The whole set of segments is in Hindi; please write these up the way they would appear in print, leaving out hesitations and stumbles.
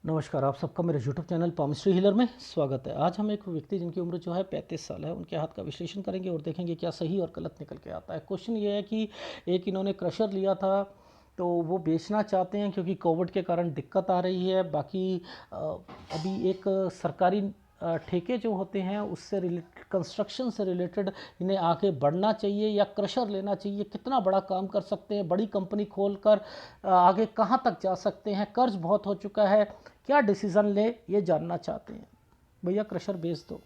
नमस्कार, आप सबका मेरे यूट्यूब चैनल पामिस्ट्री हीलर में स्वागत है। आज हम एक व्यक्ति जिनकी उम्र जो है 35 साल है, उनके हाथ का विश्लेषण करेंगे और देखेंगे क्या सही और गलत निकल के आता है। क्वेश्चन ये है कि एक इन्होंने क्रशर लिया था, तो वो बेचना चाहते हैं क्योंकि कोविड के कारण दिक्कत आ रही है। बाकी अभी एक सरकारी ठेके जो होते हैं उससे रिलेटेड, कंस्ट्रक्शन से रिलेटेड इन्हें आगे बढ़ना चाहिए या क्रशर लेना चाहिए। कितना बड़ा काम कर सकते हैं, बड़ी कंपनी खोलकर आगे कहाँ तक जा सकते हैं, कर्ज बहुत हो चुका है, क्या डिसीज़न ले, ये जानना चाहते हैं। भैया क्रशर बेच दो,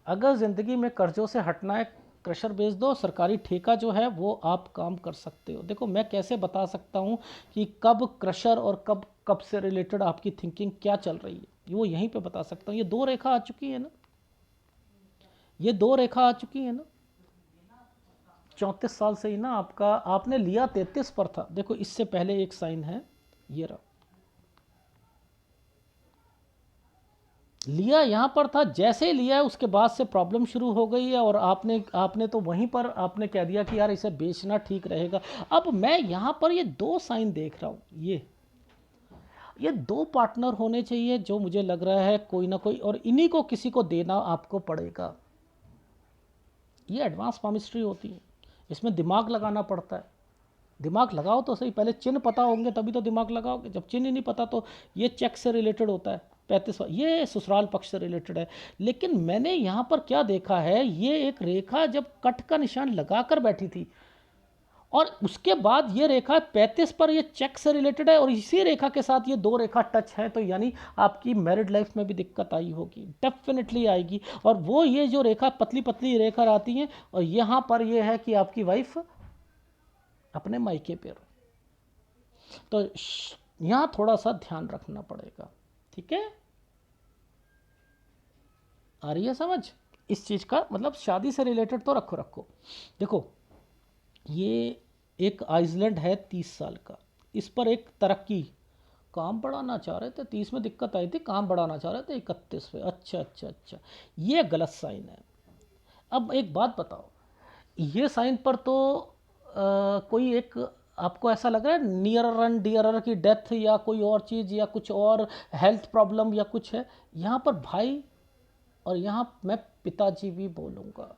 अगर ज़िंदगी में कर्ज़ों से हटना है क्रशर बेच दो। सरकारी ठेका जो है वो आप काम कर सकते हो। देखो मैं कैसे बता सकता हूँ कि कब क्रशर और कब कब से रिलेटेड आपकी थिंकिंग क्या चल रही है, वो यहीं पे बता सकता हूँ। ये दो रेखा आ चुकी है ना, ये दो रेखा आ चुकी है ना। 34 साल से ही ना आपका, आपने लिया 33 पर था। देखो इससे पहले एक साइन है, ये रहा, लिया यहाँ पर था, जैसे ही लिया है उसके बाद से प्रॉब्लम शुरू हो गई है और आपने आपने तो वहीं पर आपने कह दिया कि यार इसे बेचना ठीक रहेगा। अब मैं यहाँ पर ये दो साइन देख रहा हूँ, ये दो पार्टनर होने चाहिए जो मुझे लग रहा है कोई ना कोई, और इन्हीं को किसी को देना आपको पड़ेगा। ये एडवांस पामिस्ट्री होती है, इसमें दिमाग लगाना पड़ता है। दिमाग लगाओ तो सही, पहले चिन्ह पता होंगे तभी तो दिमाग लगाओगे। जब चिन्ह ही नहीं पता तो ये चेक से रिलेटेड होता है। 35, ये ससुराल पक्ष से रिलेटेड है। लेकिन मैंने यहाँ पर क्या देखा है, ये एक रेखा जब कट का निशान लगाकर बैठी थी और उसके बाद ये रेखा 35 पर ये चेक से रिलेटेड है और इसी रेखा के साथ ये दो रेखा टच है, तो यानी आपकी मैरिड लाइफ में भी दिक्कत आई होगी, डेफिनेटली आएगी। और वो ये जो रेखा पतली पतली रेखा आती हैं और यहाँ पर ये है कि आपकी वाइफ अपने मायके पे रहो, तो यहां थोड़ा सा ध्यान रखना पड़ेगा। ठीक है, आ रही है समझ इस चीज का? मतलब शादी से रिलेटेड तो रखो रखो। देखो ये एक आइसलैंड है 30 साल का, इस पर एक तरक्की, काम बढ़ाना चाह रहे थे, 30 में दिक्कत आई थी, काम बढ़ाना चाह रहे थे 31 पे। अच्छा अच्छा अच्छा, ये गलत साइन है। अब एक बात बताओ, ये साइन पर तो कोई एक, आपको ऐसा लग रहा है नियरर एंड डियरर की डेथ या कोई और चीज़ या कुछ और हेल्थ प्रॉब्लम या कुछ है यहाँ पर भाई, और यहाँ मैं पिताजी भी बोलूँगा,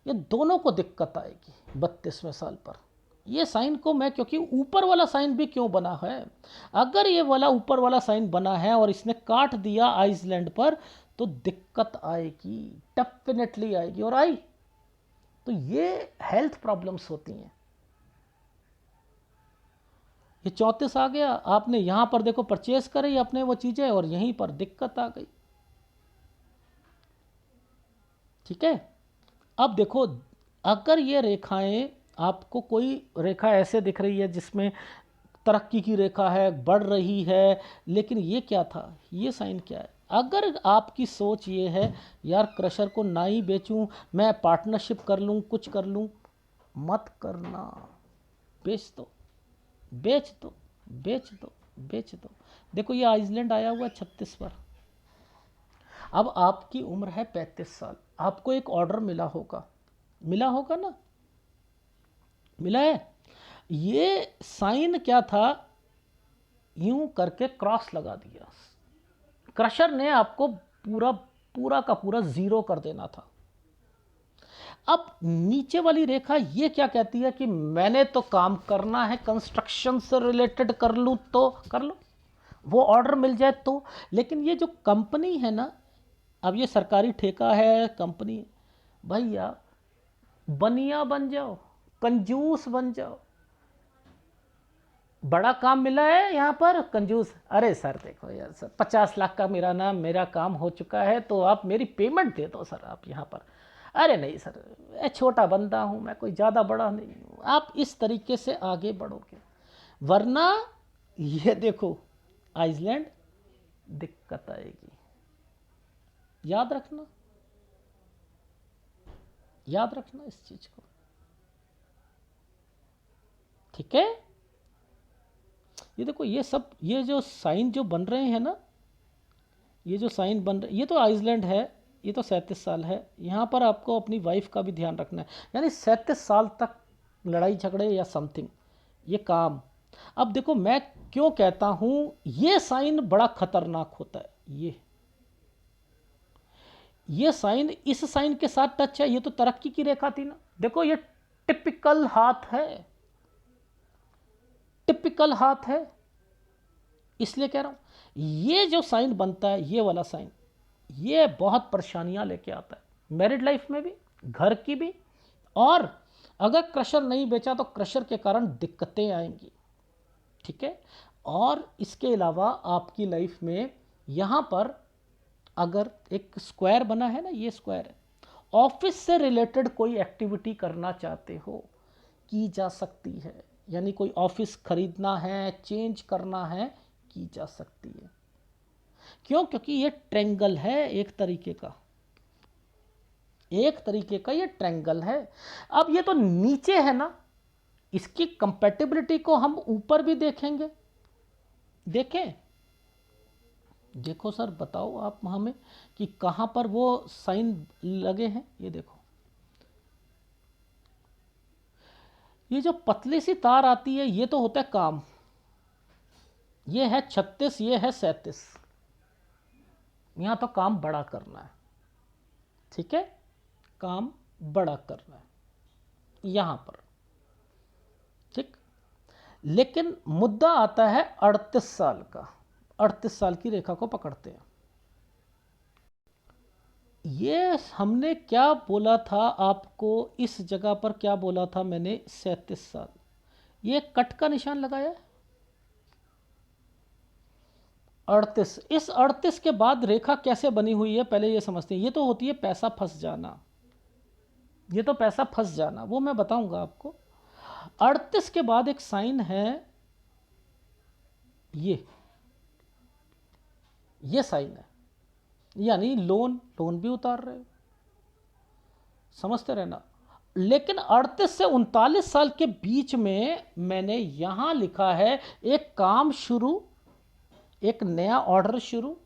ये दोनों को दिक्कत आएगी 32वें साल पर। ये साइन को मैं, क्योंकि ऊपर वाला साइन भी क्यों बना है, अगर ये वाला ऊपर वाला साइन बना है और इसने काट दिया आइसलैंड पर तो दिक्कत आएगी, डेफिनेटली आएगी। और आई तो ये हेल्थ प्रॉब्लम्स होती हैं। ये 34 आ गया, आपने यहां पर देखो परचेस करी अपने वो चीजें और यहीं पर दिक्कत आ गई। ठीक है, अब देखो अगर ये रेखाएं, आपको कोई रेखा ऐसे दिख रही है जिसमें तरक्की की रेखा है, बढ़ रही है, लेकिन ये क्या था, ये साइन क्या है? अगर आपकी सोच ये है यार क्रशर को ना ही बेचूं, मैं पार्टनरशिप कर लूं, कुछ कर लूं, मत करना, बेच दो, बेच दो, बेच दो, बेच दो। देखो ये आइसलैंड आया हुआ 36 पर, अब आपकी उम्र है 35 साल, आपको एक ऑर्डर मिला होगा, मिला होगा ना, मिला है। ये साइन क्या था, यूं करके क्रॉस लगा दिया, क्रशर ने आपको पूरा पूरा का पूरा जीरो कर देना था। अब नीचे वाली रेखा ये क्या कहती है कि मैंने तो काम करना है, कंस्ट्रक्शन से रिलेटेड कर लूँ तो कर लो, वो ऑर्डर मिल जाए तो। लेकिन ये जो कंपनी है ना, अब ये सरकारी ठेका है, कंपनी, भैया बनिया बन जाओ, कंजूस बन जाओ। बड़ा काम मिला है यहाँ पर, कंजूस, अरे सर देखो यार सर 50 लाख का मेरा काम हो चुका है, तो आप मेरी पेमेंट दे दो सर आप यहाँ पर। अरे नहीं सर, मैं छोटा बंदा हूँ, मैं कोई ज़्यादा बड़ा नहीं हूँ। आप इस तरीके से आगे बढ़ोगे, वरना ये देखो आइसलैंड दिक्कत आएगी। याद रखना, याद रखना इस चीज़ को। ठीक है, ये देखो ये सब, ये जो साइन जो बन रहे हैं ना, ये जो साइन बन रहे, ये तो आइसलैंड है, ये तो 37 साल है। यहाँ पर आपको अपनी वाइफ का भी ध्यान रखना है, यानी 37 साल तक लड़ाई झगड़े या समथिंग, ये काम, अब देखो मैं क्यों कहता हूं ये साइन बड़ा खतरनाक होता है। ये साइन इस साइन के साथ टच है, ये तो तरक्की की रेखा थी ना। देखो ये टिपिकल हाथ है, टिपिकल हाथ है, इसलिए कह रहा हूं ये जो साइन बनता है, ये वाला साइन, ये बहुत परेशानियां लेके आता है मैरिड लाइफ में भी, घर की भी। और अगर क्रशर नहीं बेचा तो क्रशर के कारण दिक्कतें आएंगी, ठीक है। और इसके अलावा आपकी लाइफ में यहां पर अगर एक स्क्वायर बना है ना, ये स्क्वायर है, ऑफिस से रिलेटेड कोई एक्टिविटी करना चाहते हो की जा सकती है, यानी कोई ऑफिस खरीदना है, चेंज करना है, की जा सकती है। क्यों? क्योंकि ये ट्रेंगल है, एक तरीके का ये ट्रेंगल है। अब ये तो नीचे है ना, इसकी कंपैटिबिलिटी को हम ऊपर भी देखेंगे। देखें, देखो सर बताओ आप हमें कि कहां पर वो साइन लगे हैं। ये देखो, ये जो पतली सी तार आती है ये तो होता है काम, ये है 36, ये है 37, यहां तो काम बड़ा करना है, ठीक है, काम बड़ा करना है यहां पर, ठीक। लेकिन मुद्दा आता है 38 साल का, 38 साल की रेखा को पकड़ते हैं। ये हमने क्या बोला था आपको, इस जगह पर क्या बोला था मैंने, 37 साल, ये कट का निशान लगाया है 38। इस 38 के बाद रेखा कैसे बनी हुई है पहले ये समझते हैं। ये तो होती है पैसा फंस जाना, ये तो पैसा फंस जाना, वो मैं बताऊंगा आपको। 38 के बाद एक साइन है, ये साइन है, यानी लोन भी उतार रहे हो, समझते रहना। लेकिन 38 से 39 साल के बीच में मैंने यहां लिखा है एक काम शुरू, एक नया ऑर्डर शुरू।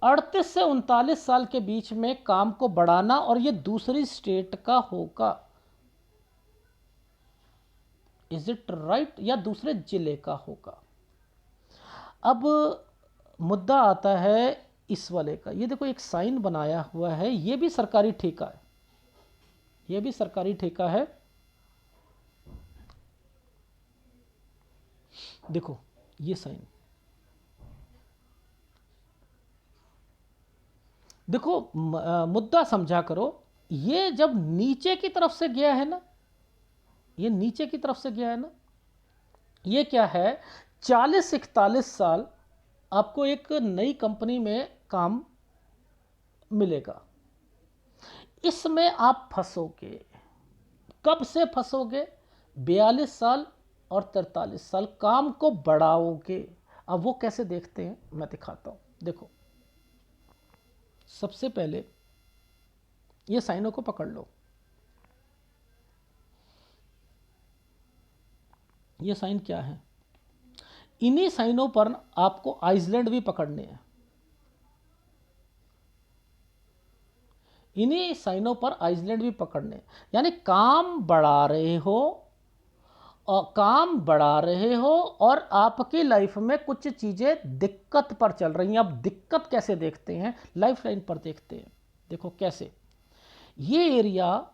38 से 39 साल के बीच में काम को बढ़ाना, और ये दूसरी स्टेट का होगा, इज इट राइट, या दूसरे जिले का होगा। अब मुद्दा आता है इस वाले का, ये देखो एक साइन बनाया हुआ है, ये भी सरकारी ठेका है, ये भी सरकारी ठेका है। देखो ये साइन, देखो मुद्दा समझा करो। ये जब नीचे की तरफ से गया है ना, ये नीचे की तरफ से गया है ना, ये क्या है, 40-41 साल आपको एक नई कंपनी में काम मिलेगा। इसमें आप फंसोगे, कब से फंसोगे, 42 साल और 43 साल काम को बढ़ाओगे। अब वो कैसे देखते हैं मैं दिखाता हूं। देखो सबसे पहले ये साइनों को पकड़ लो, ये साइन क्या है, इन्हीं साइनों पर आपको आइसलैंड भी पकड़ने हैं, इन्हीं साइनों पर आइसलैंड भी पकड़ने, यानी काम बढ़ा रहे हो, और काम बढ़ा रहे हो और आपकी लाइफ में कुछ चीज़ें दिक्कत पर चल रही हैं। अब दिक्कत कैसे देखते हैं, लाइफ लाइन पर देखते हैं। देखो कैसे, ये एरिया,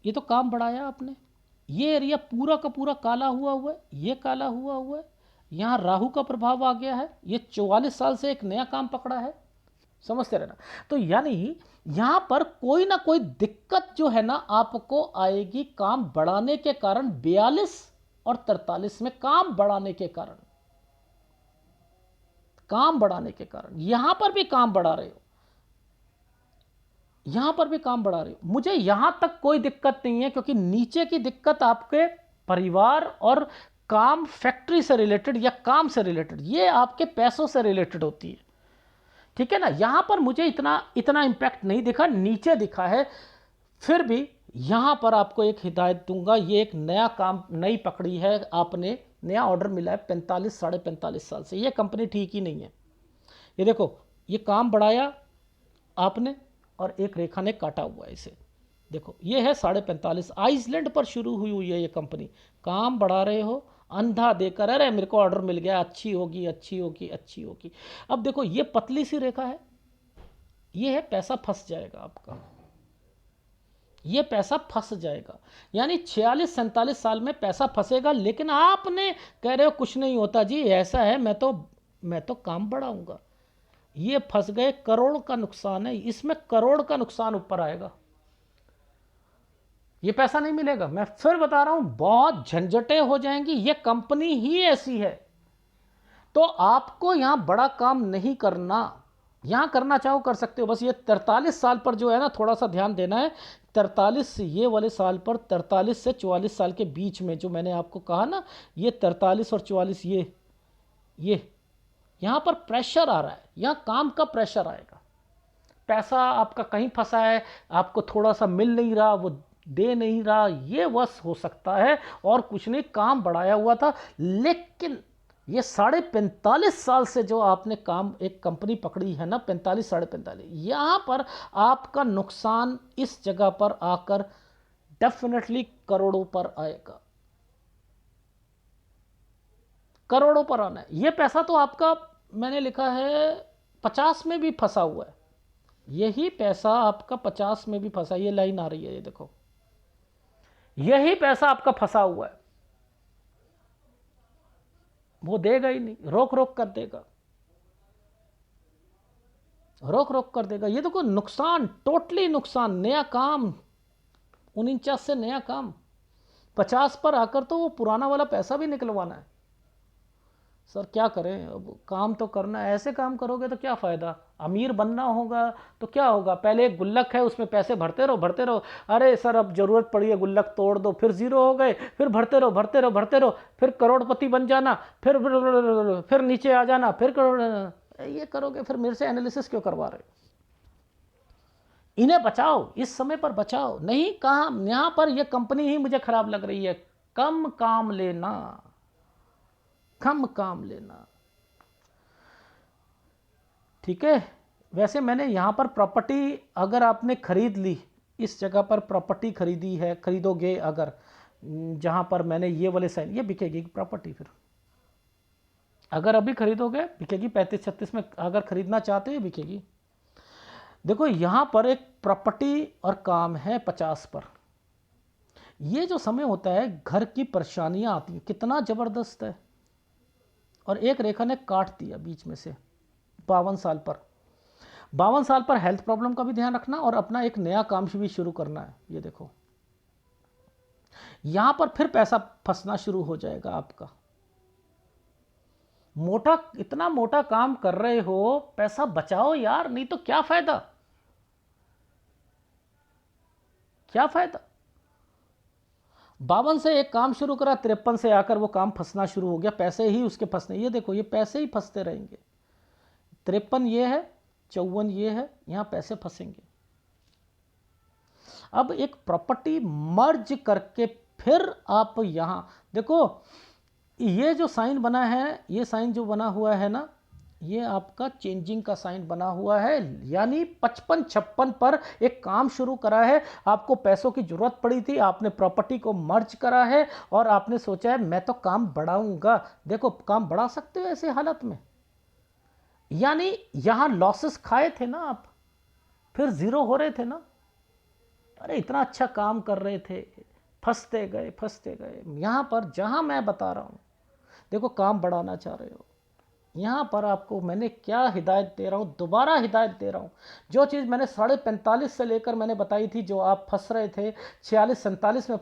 ये तो काम बढ़ाया आपने, ये एरिया पूरा का पूरा काला हुआ है, ये काला हुआ है, यहाँ राहु का प्रभाव आ गया है, ये 44 साल से एक नया काम पकड़ा है, समझते रहना। तो यानी यहां पर कोई ना कोई दिक्कत जो है ना आपको आएगी काम बढ़ाने के कारण, 42 और 43 में काम बढ़ाने के कारण, काम बढ़ाने के कारण यहां पर भी काम बढ़ा रहे हो, यहां पर भी काम बढ़ा रहे हो। मुझे यहां तक कोई दिक्कत नहीं है, क्योंकि नीचे की दिक्कत आपके परिवार और काम, फैक्ट्री से रिलेटेड या काम से रिलेटेड, ये आपके पैसों से रिलेटेड होती है, ठीक है ना। यहां पर मुझे इतना इतना इंपैक्ट नहीं दिखा, नीचे दिखा है। फिर भी यहां पर आपको एक हिदायत दूंगा, ये एक नया काम नई पकड़ी है आपने, नया ऑर्डर मिला है 45 साढ़े 45 साल से, ये कंपनी ठीक ही नहीं है। ये देखो, ये काम बढ़ाया आपने और एक रेखा ने काटा हुआ है इसे, देखो ये है 45.5, आइसलैंड पर शुरू हुई है ये कंपनी, काम बढ़ा रहे हो अंधा देकर, अरे मेरे को ऑर्डर मिल गया, अच्छी होगी अच्छी होगी अच्छी होगी। अब देखो ये पतली सी रेखा है, ये है पैसा फंस जाएगा आपका, ये पैसा फंस जाएगा। यानी 46-47 साल में पैसा फंसेगा, लेकिन आपने कह रहे हो कुछ नहीं होता जी, ऐसा है मैं तो काम बढ़ाऊंगा। ये फंस गए, करोड़ का नुकसान है इसमें, करोड़ का नुकसान ऊपर आएगा, ये पैसा नहीं मिलेगा। मैं फिर बता रहा हूं, बहुत झंझटें हो जाएंगी, ये कंपनी ही ऐसी है। तो आपको यहां बड़ा काम नहीं करना, यहां करना चाहो कर सकते हो, बस ये 43 साल पर जो है ना थोड़ा सा ध्यान देना है। 43 ये वाले साल पर, 43 से 44 साल के बीच में जो मैंने आपको कहा ना, ये 43 और 44, ये यहां पर प्रेशर आ रहा है, यहां काम का प्रेशर आएगा। पैसा आपका कहीं फंसा है, आपको थोड़ा सा मिल नहीं रहा, वो दे नहीं रहा, ये बस हो सकता है, और कुछ नहीं, काम बढ़ाया हुआ था। लेकिन ये 45.5 साल से जो आपने काम एक कंपनी पकड़ी है ना, 45 45.5, यहां पर आपका नुकसान इस जगह पर आकर डेफिनेटली करोड़ों पर आएगा, करोड़ों पर आना है। ये पैसा तो आपका मैंने लिखा है 50 में भी फंसा हुआ है, यही पैसा आपका 50 में भी फंसा, ये लाइन आ रही है, ये देखो, यही पैसा आपका फंसा हुआ है। वो देगा ही नहीं, रोक रोक कर देगा, रोक रोक कर देगा। ये देखो नुकसान, टोटली नुकसान। नया काम 49 से नया काम 50 पर आकर तो वो पुराना वाला पैसा भी निकलवाना है। सर क्या करें, अब काम तो करना है, ऐसे काम करोगे तो क्या फ़ायदा। अमीर बनना होगा तो क्या होगा, पहले एक गुल्लक है उसमें पैसे भरते रहो भरते रहो, अरे सर अब ज़रूरत पड़ी है गुल्लक तोड़ दो, फिर ज़ीरो हो गए, फिर भरते रहो भरते रहो भरते रहो, फिर करोड़पति बन जाना, फिर नीचे आ जाना, फिर करोड़, ये करोगे। फिर मेरे से एनालिसिस क्यों करवा रहे हो। इन्हें बचाओ, इस समय पर बचाओ। नहीं, काम यहाँ पर यह कंपनी ही मुझे खराब लग रही है। कम काम लेना, कम काम लेना, ठीक है। वैसे मैंने यहाँ पर प्रॉपर्टी अगर आपने खरीद ली, इस जगह पर प्रॉपर्टी खरीदी है, खरीदोगे अगर, जहाँ पर मैंने ये वाले साइन, ये बिकेगी प्रॉपर्टी। फिर अगर अभी खरीदोगे बिकेगी, 35-36 में अगर खरीदना चाहते हो बिकेगी। देखो यहाँ पर एक प्रॉपर्टी और काम है 50 पर। ये जो समय होता है, घर की परेशानियाँ आती हैं, कितना ज़बरदस्त है। और एक रेखा ने काट दिया बीच में से 52 साल पर। 52 साल पर हेल्थ प्रॉब्लम का भी ध्यान रखना और अपना एक नया काम भी शुरू करना है। ये देखो यहां पर फिर पैसा फंसना शुरू हो जाएगा आपका। मोटा, इतना मोटा काम कर रहे हो, पैसा बचाओ यार, नहीं तो क्या फायदा, क्या फायदा। 52 से एक काम शुरू करा, 53 से आकर वो काम फंसना शुरू हो गया, पैसे ही उसके फंसने। ये देखो ये पैसे ही फंसते रहेंगे। 53 ये है, 54 ये है, यहां पैसे फंसेंगे। अब एक प्रॉपर्टी मर्ज करके फिर आप यहां देखो, ये जो साइन बना है, ये साइन जो बना हुआ है ना, ये आपका चेंजिंग का साइन बना हुआ है। यानी 55-56 पर एक काम शुरू करा है, आपको पैसों की जरूरत पड़ी थी, आपने प्रॉपर्टी को मर्ज करा है और आपने सोचा है मैं तो काम बढ़ाऊंगा। देखो काम बढ़ा सकते हो ऐसे हालत में। यानी यहां लॉसेस खाए थे ना आप, फिर जीरो हो रहे थे ना, अरे इतना अच्छा काम कर रहे थे, फंसते गए फंसते गए। यहां पर जहां मैं बता रहा हूं, देखो काम बढ़ाना चाह रहे हो, यहाँ पर आपको मैंने क्या हिदायत दे रहा हूँ, दोबारा हिदायत दे रहा हूँ। जो चीज़ मैंने 45.5 से लेकर मैंने बताई थी, जो आप फंस रहे थे 46-47 में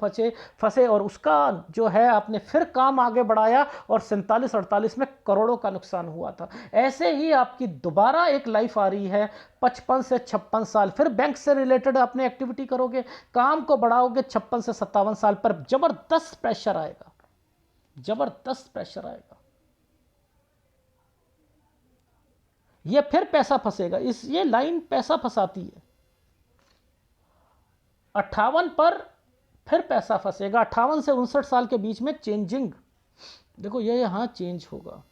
फंसे और उसका जो है आपने फिर काम आगे बढ़ाया और 47-48 में करोड़ों का नुकसान हुआ था। ऐसे ही आपकी दोबारा एक लाइफ आ रही है 55 से 56 साल, फिर बैंक से रिलेटेड आपने एक्टिविटी करोगे, काम को बढ़ाओगे, 56 से 57 साल पर जबरदस्त प्रेशर आएगा, जबरदस्त प्रेशर आएगा। ये फिर पैसा फंसेगा, इस ये लाइन पैसा फंसाती है। 58 पर फिर पैसा फंसेगा, 58 से 59 साल के बीच में चेंजिंग, देखो ये यहां चेंज होगा।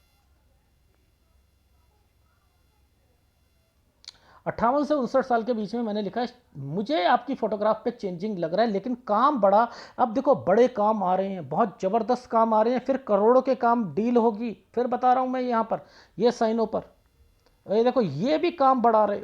58 से 59 साल के बीच में मैंने लिखा है, मुझे आपकी फोटोग्राफ पे चेंजिंग लग रहा है, लेकिन काम बड़ा, अब देखो बड़े काम आ रहे हैं, बहुत ज़बरदस्त काम आ रहे हैं, फिर करोड़ों के काम डील होगी, फिर बता रहा हूँ मैं यहाँ पर ये साइनों पर, ये देखो ये भी काम बढ़ा रहे,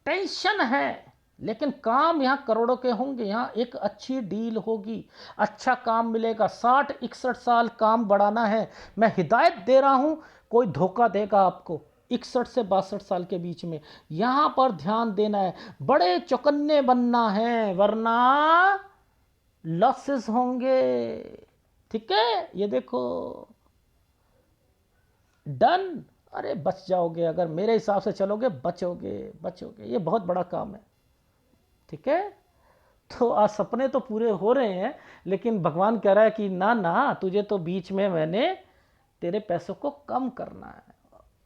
टेंशन है, लेकिन काम यहाँ करोड़ों के होंगे, यहाँ एक अच्छी डील होगी, अच्छा काम मिलेगा। 60-61 साल काम बढ़ाना है, मैं हिदायत दे रहा हूँ, कोई धोखा देगा आपको 61 से 62 साल के बीच में, यहाँ पर ध्यान देना है, बड़े चौकन्ने बनना है, वरना लॉसेस होंगे। ठीक है, ये देखो डन, अरे बच जाओगे, अगर मेरे हिसाब से चलोगे बचोगे बचोगे, ये बहुत बड़ा काम है। ठीक है, तो आज सपने तो पूरे हो रहे हैं, लेकिन भगवान कह रहा है कि ना ना, तुझे तो बीच में मैंने तेरे पैसों को कम करना है,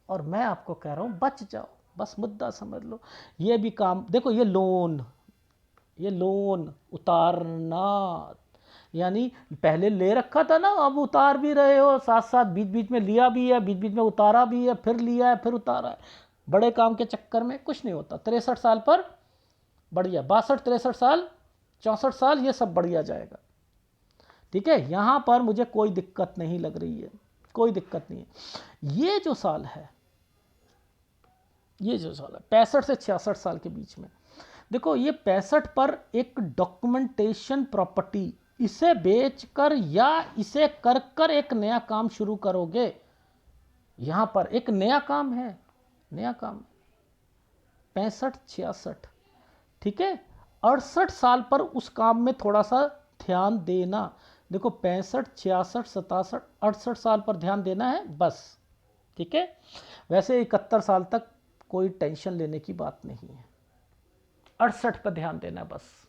और मैं आपको कह रहा हूँ बच जाओ, बस मुद्दा समझ लो। ये भी काम देखो, ये लोन उतारना, यानी पहले ले रखा था ना, अब उतार भी रहे हो, साथ साथ बीच बीच में लिया भी है, बीच बीच में उतारा भी है, फिर लिया है फिर उतारा है, बड़े काम के चक्कर में कुछ नहीं होता। 63 साल पर बढ़िया, 62, 63 साल, 64 साल, ये सब बढ़िया जाएगा। ठीक है, यहाँ पर मुझे कोई दिक्कत नहीं लग रही है, कोई दिक्कत नहीं है। ये जो साल है, ये जो साल है 65 से 66 साल के बीच में, देखो ये 65 पर एक डॉक्यूमेंटेशन प्रॉपर्टी, इसे बेचकर या इसे कर कर एक नया काम शुरू करोगे, यहां पर एक नया काम है, नया काम 65-66। ठीक है, 68 साल पर उस काम में थोड़ा सा ध्यान देना, देखो 65, 66, 67, 68 साल पर ध्यान देना है बस। ठीक है, वैसे 71 साल तक कोई टेंशन लेने की बात नहीं है, 68 पर ध्यान देना है बस।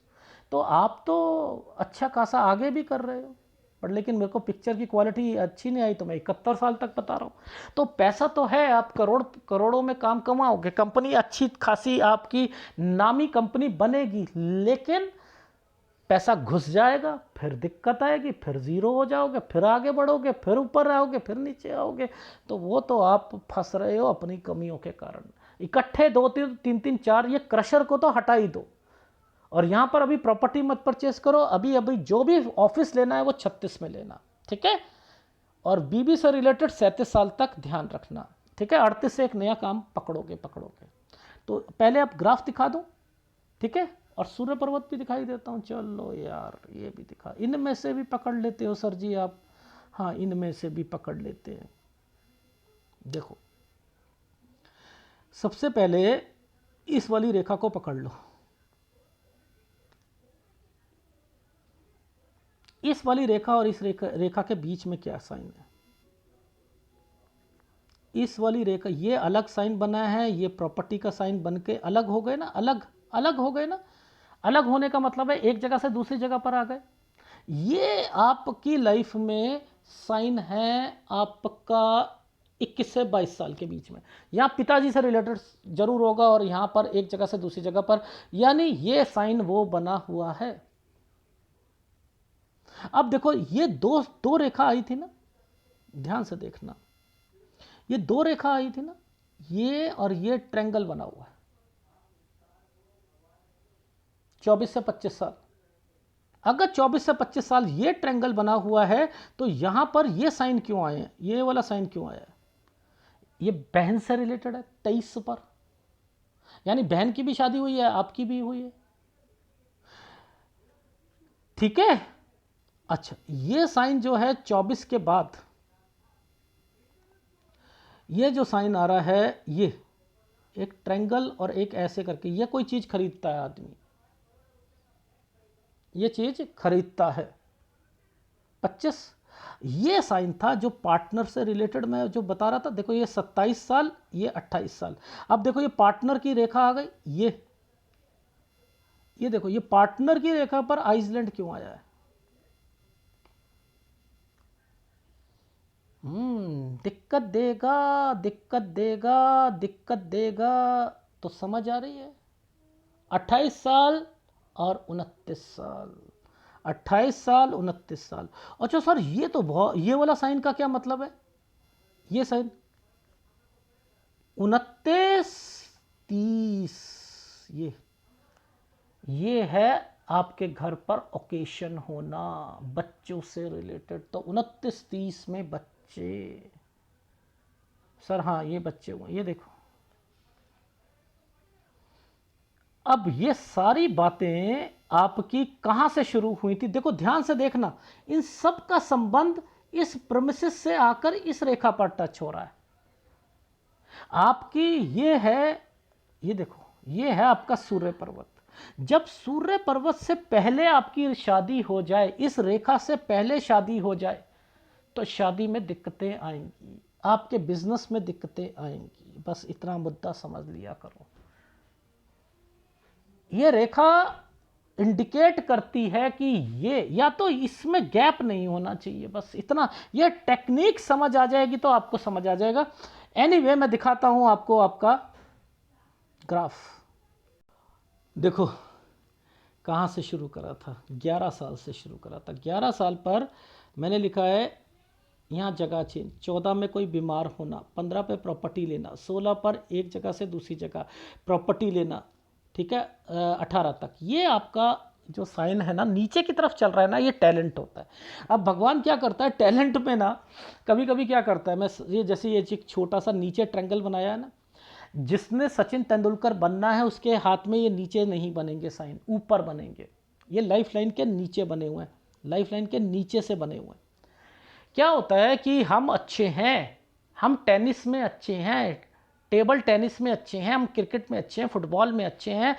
तो आप तो अच्छा खासा आगे भी कर रहे हो, पर लेकिन मेरे को पिक्चर की क्वालिटी अच्छी नहीं आई, तो मैं 71 साल तक बता रहा हूँ। तो पैसा तो है, आप करोड़ों में काम कमाओगे, कंपनी अच्छी खासी आपकी नामी कंपनी बनेगी, लेकिन पैसा घुस जाएगा, फिर दिक्कत आएगी, फिर ज़ीरो हो जाओगे, फिर आगे बढ़ोगे, फिर ऊपर आओगे, फिर नीचे आओगे, तो वो तो आप फंस रहे हो अपनी कमियों के कारण। इकट्ठे 2-3-3-4 ये क्रशर को तो हटा ही दो, और यहां पर अभी प्रॉपर्टी मत परचेस करो, अभी अभी जो भी ऑफिस लेना है वो 36 में लेना। ठीक है, और बीबी से रिलेटेड 37 साल तक ध्यान रखना। ठीक है, 38 से एक नया काम पकड़ोगे। तो पहले आप ग्राफ दिखा दो, ठीक है, और सूर्य पर्वत भी दिखाई देता हूँ, चलो यार ये भी दिखा, इनमें से भी पकड़ लेते हो सर जी आप, हाँ इनमें से भी पकड़ लेते हैं। देखो सबसे पहले इस वाली रेखा को पकड़ लो, इस वाली रेखा और इस रेखा के बीच में क्या साइन है, इस वाली रेखा, ये अलग साइन बना है, ये प्रॉपर्टी का साइन बन के अलग हो गए ना, अलग हो गए ना। अलग होने का मतलब है एक जगह से दूसरी जगह पर आ गए। ये आपकी लाइफ में साइन है आपका 21 से 22 साल के बीच में, यहाँ पिताजी से रिलेटेड जरूर होगा, और यहाँ पर एक जगह से दूसरी जगह पर, यानी ये साइन वो बना हुआ है। अब देखो ये दो रेखा आई थी ना, ध्यान से देखना, ये दो रेखा आई थी ना, ये और ये ट्रायंगल बना हुआ है 24 से 25 साल। अगर 24 से 25 साल ये ट्रायंगल बना हुआ है, तो यहां पर ये साइन क्यों आए हैं, ये वाला साइन क्यों आया है, ये बहन से रिलेटेड है 23 पर, यानी बहन की भी शादी हुई है, आपकी भी हुई है। ठीक है, अच्छा ये साइन जो है 24 के बाद, ये जो साइन आ रहा है, ये एक ट्रायंगल और एक ऐसे करके, ये कोई चीज खरीदता है आदमी, ये चीज खरीदता है 25, ये साइन था जो पार्टनर से रिलेटेड मैं जो बता रहा था। देखो ये 27 साल, ये 28 साल। अब देखो ये पार्टनर की रेखा आ गई, ये देखो ये पार्टनर की रेखा पर आइसलैंड क्यों आया है, दिक्कत देगा, दिक्कत देगा, दिक्कत देगा, तो समझ आ रही है। 28 साल और 29 साल, 28 साल 29 साल। अच्छा सर ये तो बहुत, ये वाला साइन का क्या मतलब है, ये साइन 29 30, ये है आपके घर पर ओकेशन होना बच्चों से रिलेटेड। तो 29-30 में बच्चे, सर हाँ ये बच्चे हुए, ये देखो। अब ये सारी बातें आपकी कहां से शुरू हुई थी, देखो ध्यान से देखना, इन सब का संबंध इस प्रेमिसेस से आकर इस रेखा पर टच हो रहा है। आपकी ये है, ये देखो, ये है आपका सूर्य पर्वत। जब सूर्य पर्वत से पहले आपकी शादी हो जाए, इस रेखा से पहले शादी हो जाए, तो शादी में दिक्कतें आएंगी, आपके बिजनेस में दिक्कतें आएंगी। बस इतना मुद्दा समझ लिया करो। ये रेखा इंडिकेट करती है कि ये या तो इसमें गैप नहीं होना चाहिए, बस इतना। ये टेक्निक समझ आ जाएगी तो आपको समझ आ जाएगा। एनीवे, मैं दिखाता हूं आपको आपका ग्राफ। देखो कहाँ से शुरू करा था, 11 साल से शुरू करा था। 11 साल पर मैंने लिखा है यहाँ जगह चेंज, 14 में कोई बीमार होना, 15 पे प्रॉपर्टी लेना, 16 पर एक जगह से दूसरी जगह प्रॉपर्टी लेना, ठीक है, 18 तक। ये आपका जो साइन है ना, नीचे की तरफ चल रहा है ना, ये टैलेंट होता है। अब भगवान क्या करता है टैलेंट में ना, कभी कभी क्या करता है, मैं ये जैसे ये एक छोटा सा नीचे ट्रायंगल बनाया है ना, जिसने सचिन तेंदुलकर बनना है उसके हाथ में ये नीचे नहीं बनेंगे साइन, ऊपर बनेंगे। ये लाइफ लाइन के नीचे बने हुए हैं, लाइफ लाइन के नीचे से बने हुए हैं। क्या होता है कि हम अच्छे हैं, हम टेनिस में अच्छे हैं, टेबल टेनिस में अच्छे हैं, हम क्रिकेट में अच्छे हैं, फुटबॉल में अच्छे हैं,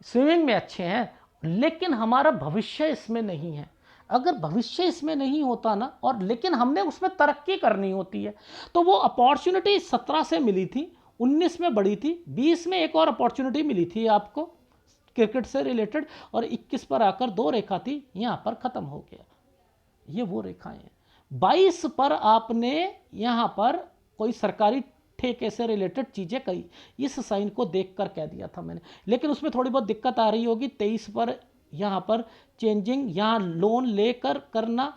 स्विमिंग में अच्छे हैं, लेकिन हमारा भविष्य इसमें नहीं है। अगर भविष्य इसमें नहीं होता ना, और लेकिन हमने उसमें तरक्की करनी होती है, तो वो अपॉर्चुनिटी 17 से मिली थी, 19 में बढ़ी थी, 20 में एक और अपॉर्चुनिटी मिली थी आपको क्रिकेट से रिलेटेड, और 21 पर आकर 2 रेखा थी, यहाँ पर ख़त्म हो गया। ये वो रेखाएं हैं। 22 पर आपने यहाँ पर कोई सरकारी ठेके से रिलेटेड चीज़ें कही, इस साइन को देखकर कह दिया था मैंने, लेकिन उसमें थोड़ी बहुत दिक्कत आ रही होगी। 23 पर यहाँ पर चेंजिंग, यहाँ लोन लेकर करना,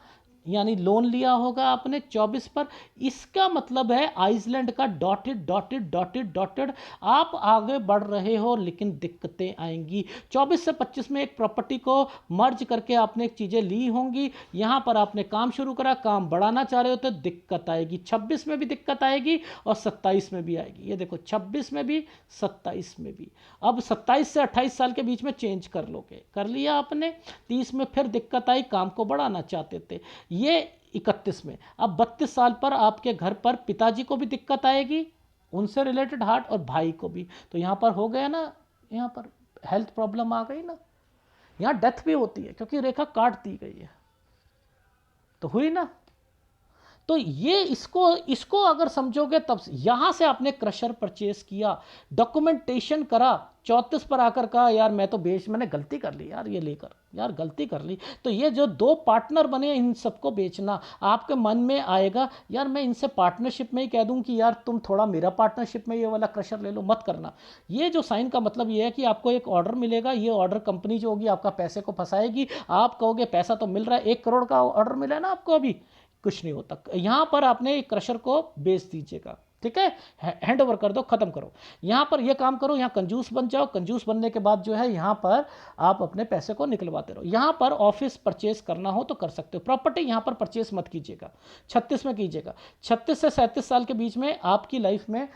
यानी लोन लिया होगा आपने। 24 पर इसका मतलब है आइसलैंड का डॉटेड डॉटेड डॉटेड डॉटेड, आप आगे बढ़ रहे हो लेकिन दिक्कतें आएंगी। 24 से 25 में एक प्रॉपर्टी को मर्ज करके आपने चीज़ें ली होंगी, यहाँ पर आपने काम शुरू करा, काम बढ़ाना चाह रहे हो तो दिक्कत आएगी। 26 में भी दिक्कत आएगी और 27 में भी आएगी। ये देखो 26 में भी 27 में भी। अब 27 से 28 साल के बीच में चेंज कर लोगे, कर लिया आपने। 30 में फिर दिक्कत आई, काम को बढ़ाना चाहते थे, ये 31 में। अब 32 साल पर आपके घर पर पिताजी को भी दिक्कत आएगी, उनसे रिलेटेड हार्ट, और भाई को भी। तो यहाँ पर हो गया ना, यहाँ पर हेल्थ प्रॉब्लम आ गई ना, यहाँ डेथ भी होती है क्योंकि रेखा काट दी गई है, तो हुई ना। तो ये इसको अगर समझोगे तब। यहां से आपने क्रशर परचेस किया, डॉक्यूमेंटेशन करा, 34 पर आकर कहा यार मैं तो मैंने गलती कर ली यार, ये लेकर यार गलती कर ली। तो ये जो 2 पार्टनर बने, इन सबको बेचना, आपके मन में आएगा यार मैं इनसे पार्टनरशिप में ही कह दूं कि यार तुम थोड़ा मेरा पार्टनरशिप में ये वाला क्रशर ले लो, मत करना। ये जो साइन का मतलब ये है कि आपको एक ऑर्डर मिलेगा, ये ऑर्डर कंपनी जो होगी आपका पैसे को फंसाएगी। आप कहोगे पैसा तो मिल रहा है, 1 करोड़ का ऑर्डर मिला है ना आपको, अभी कुछ नहीं होता। यहां पर आपने क्रशर को बेच दीजिएगा, ठीक है, हैंड ओवर कर दो, खत्म करो। यहां पर ये काम करो, यहां कंजूस बन जाओ। कंजूस बनने के बाद जो है यहां पर आप अपने पैसे को निकलवाते रहो। यहां पर ऑफिस परचेस करना हो तो कर सकते हो, प्रॉपर्टी यहां पर परचेस मत कीजिएगा, 36 में कीजिएगा। 36 से 37 साल के बीच में आपकी लाइफ में,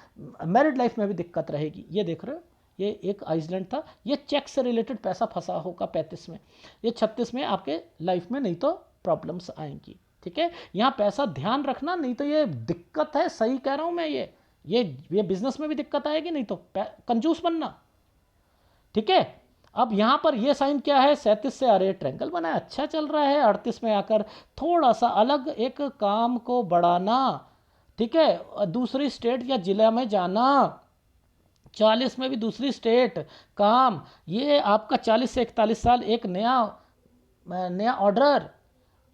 मैरिड लाइफ में भी दिक्कत रहेगी। ये देख रहे हो, ये एक आइसलैंड था, ये चेक से रिलेटेड पैसा फंसा होगा 35 में, ये 36 में आपके लाइफ में नहीं तो प्रॉब्लम्स आएंगी, ठीक है। यहां पैसा ध्यान रखना, नहीं तो ये दिक्कत है, सही कह रहा हूं मैं। ये बिजनेस में भी दिक्कत आएगी, नहीं तो कंजूस बनना, ठीक है। अब यहां पर ये साइन क्या है, 37 से अरे ट्रायंगल बना है, अच्छा चल रहा है। 38 में आकर थोड़ा सा अलग एक काम को बढ़ाना, ठीक है, दूसरी स्टेट या जिला में जाना। 40 में भी दूसरी स्टेट, काम, ये आपका 40 से 41 साल एक नया ऑर्डर।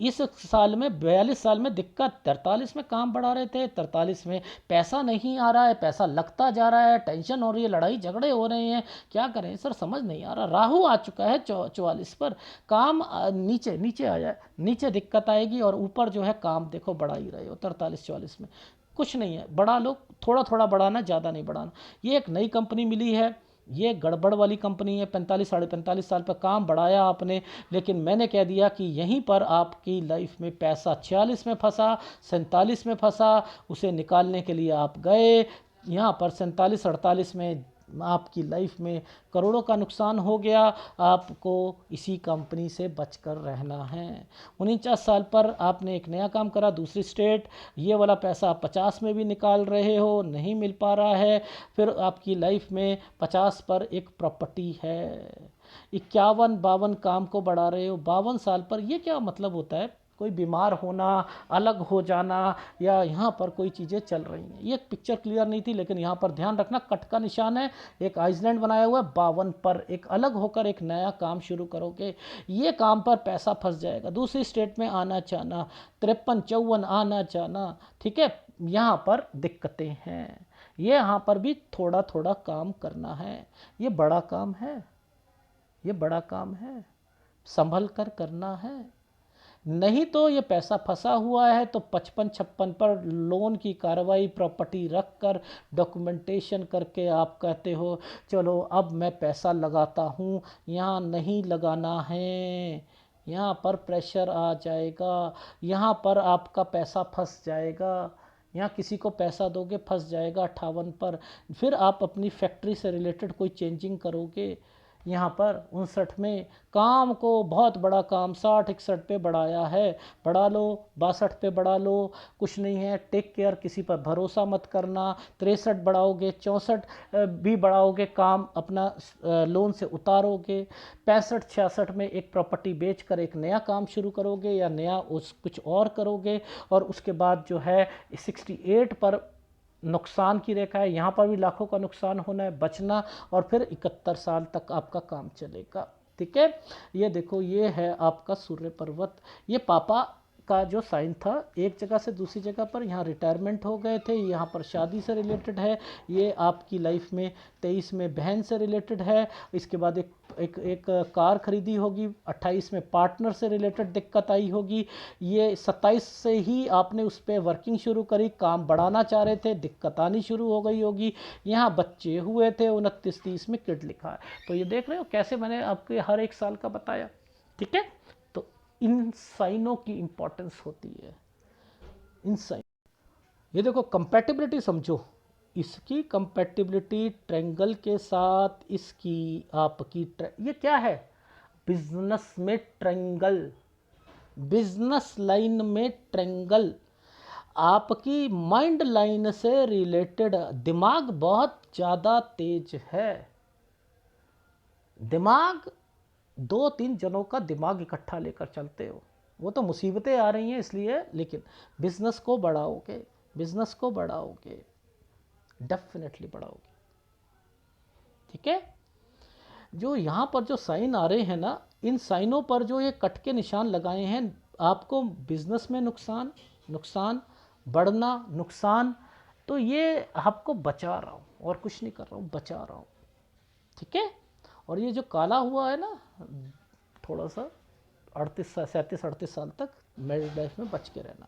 इस साल में 42 साल में दिक्कत, 43 में काम बढ़ा रहे थे, 43 में पैसा नहीं आ रहा है, पैसा लगता जा रहा है, टेंशन हो रही है, लड़ाई झगड़े हो रहे हैं, क्या करें सर समझ नहीं आ रहा। राहु आ चुका है 44 पर, काम नीचे नीचे आ जाए, नीचे दिक्कत आएगी, और ऊपर जो है काम देखो बढ़ा ही रहे हो। 43-44 में कुछ नहीं है, बढ़ा लो, थोड़ा थोड़ा बढ़ाना, ज़्यादा नहीं बढ़ाना। ये एक नई कंपनी मिली है, ये गड़बड़ वाली कंपनी है। 45 साढ़े 45 साल पर काम बढ़ाया आपने, लेकिन मैंने कह दिया कि यहीं पर आपकी लाइफ में पैसा 46 में फंसा, 47 में फंसा, उसे निकालने के लिए आप गए, यहाँ पर 47 48 में आपकी लाइफ में करोड़ों का नुकसान हो गया। आपको इसी कंपनी से बचकर रहना है। 49 साल पर आपने एक नया काम करा, दूसरी स्टेट, ये वाला पैसा आप 50 में भी निकाल रहे हो, नहीं मिल पा रहा है। फिर आपकी लाइफ में 50 पर एक प्रॉपर्टी है। 51 52 काम को बढ़ा रहे हो, 52 साल पर ये क्या मतलब होता है? कोई बीमार होना, अलग हो जाना, या यहाँ पर कोई चीज़ें चल रही हैं। ये पिक्चर क्लियर नहीं थी, लेकिन यहाँ पर ध्यान रखना, कट का निशान है, एक आइसलैंड बनाया हुआ है। 52 पर एक अलग होकर एक नया काम शुरू करोगे, ये काम पर पैसा फंस जाएगा। दूसरी स्टेट में आना चाहना, 53 54 आना चाहना, ठीक है, यहाँ पर दिक्कतें हैं। ये यहाँ पर भी थोड़ा थोड़ा काम करना है। ये बड़ा काम है, ये बड़ा काम है, संभल कर करना है। नहीं तो ये पैसा फंसा हुआ है तो 55 56 पर लोन की कार्रवाई, प्रॉपर्टी रख कर डॉक्यूमेंटेशन करके आप कहते हो चलो अब मैं पैसा लगाता हूँ। यहाँ नहीं लगाना है, यहाँ पर प्रेशर आ जाएगा, यहाँ पर आपका पैसा फंस जाएगा। यहाँ किसी को पैसा दोगे फंस जाएगा 58 पर। फिर आप अपनी फैक्ट्री से रिलेटेड कोई चेंजिंग करोगे, यहाँ पर 59 में काम को बहुत बड़ा काम 60 61 पे बढ़ाया है, बढ़ा लो, 62 पे बढ़ा लो, कुछ नहीं है। टेक केयर, किसी पर भरोसा मत करना। 63 बढ़ाओगे, 64 भी बढ़ाओगे, काम अपना लोन से उतारोगे। 65 66 में एक प्रॉपर्टी बेच कर एक नया काम शुरू करोगे या नया उस कुछ और करोगे। और उसके बाद जो है 68 पर नुकसान की रेखा है, यहाँ पर भी लाखों का नुकसान होना है, बचना। और फिर 71 साल तक आपका काम चलेगा। ठीक है, ये देखो, ये है आपका सूर्य पर्वत। ये पापा का जो साइन था, एक जगह से दूसरी जगह पर, यहाँ रिटायरमेंट हो गए थे, यहाँ पर शादी से रिलेटेड है। ये आपकी लाइफ में 23 में बहन से रिलेटेड है। इसके बाद एक कार खरीदी होगी। 28 में पार्टनर से रिलेटेड दिक्कत आई होगी। ये 27 से ही आपने उस पर वर्किंग शुरू करी, काम बढ़ाना चाह रहे थे, दिक्कत आनी शुरू हो गई होगी। यहाँ बच्चे हुए थे, 29 30 में किड लिखा है। तो ये देख रहे हो कैसे मैंने आपके हर एक साल का बताया। ठीक है, तो इन साइनों की इंपॉर्टेंस होती है, इन साइन। ये देखो कंपैटिबिलिटी समझो, इसकी कंपैटिबिलिटी ट्रायंगल के साथ, इसकी आपकी ये क्या है? बिजनेस में ट्रायंगल, बिजनेस लाइन में ट्रायंगल, आपकी माइंड लाइन से रिलेटेड। दिमाग बहुत ज़्यादा तेज है। दिमाग 2 3 जनों का दिमाग इकट्ठा लेकर चलते हो। वो तो मुसीबतें आ रही हैं इसलिए, लेकिन बिजनेस को बढ़ाओगे, बिजनेस को बढ़ाओगे, डेफिनेटली बढ़ाओगे। ठीक है, जो यहाँ पर जो साइन आ रहे हैं ना, इन साइनों पर जो ये कट के निशान लगाए हैं, आपको बिजनेस में नुकसान, नुकसान, बढ़ना, नुकसान। तो ये आपको बचा रहा हूँ और कुछ नहीं कर रहा हूँ, बचा रहा हूँ। ठीक है, और ये जो काला हुआ है ना, थोड़ा सा 37 38 साल तक मैरिड लाइफ में बच के रहना।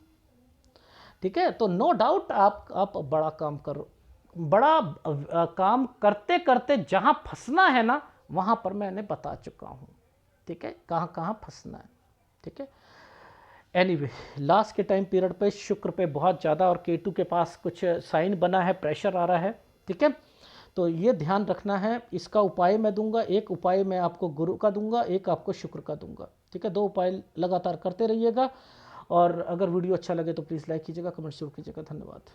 ठीक है, तो नो डाउट आप बड़ा काम करो। बड़ा काम करते करते जहाँ फंसना है ना, वहाँ पर मैंने बता चुका हूँ। ठीक है, कहाँ कहाँ फंसना है। ठीक है, एनीवे, लास्ट के टाइम पीरियड पे शुक्र पे बहुत ज़्यादा और केतु के पास कुछ साइन बना है, प्रेशर आ रहा है। ठीक है, तो ये ध्यान रखना है। इसका उपाय मैं दूंगा, एक उपाय मैं आपको गुरु का दूंगा, एक आपको शुक्र का दूंगा। ठीक है, 2 उपाय लगातार करते रहिएगा। और अगर वीडियो अच्छा लगे तो प्लीज़ लाइक कीजिएगा, कमेंट जरूर कीजिएगा। धन्यवाद।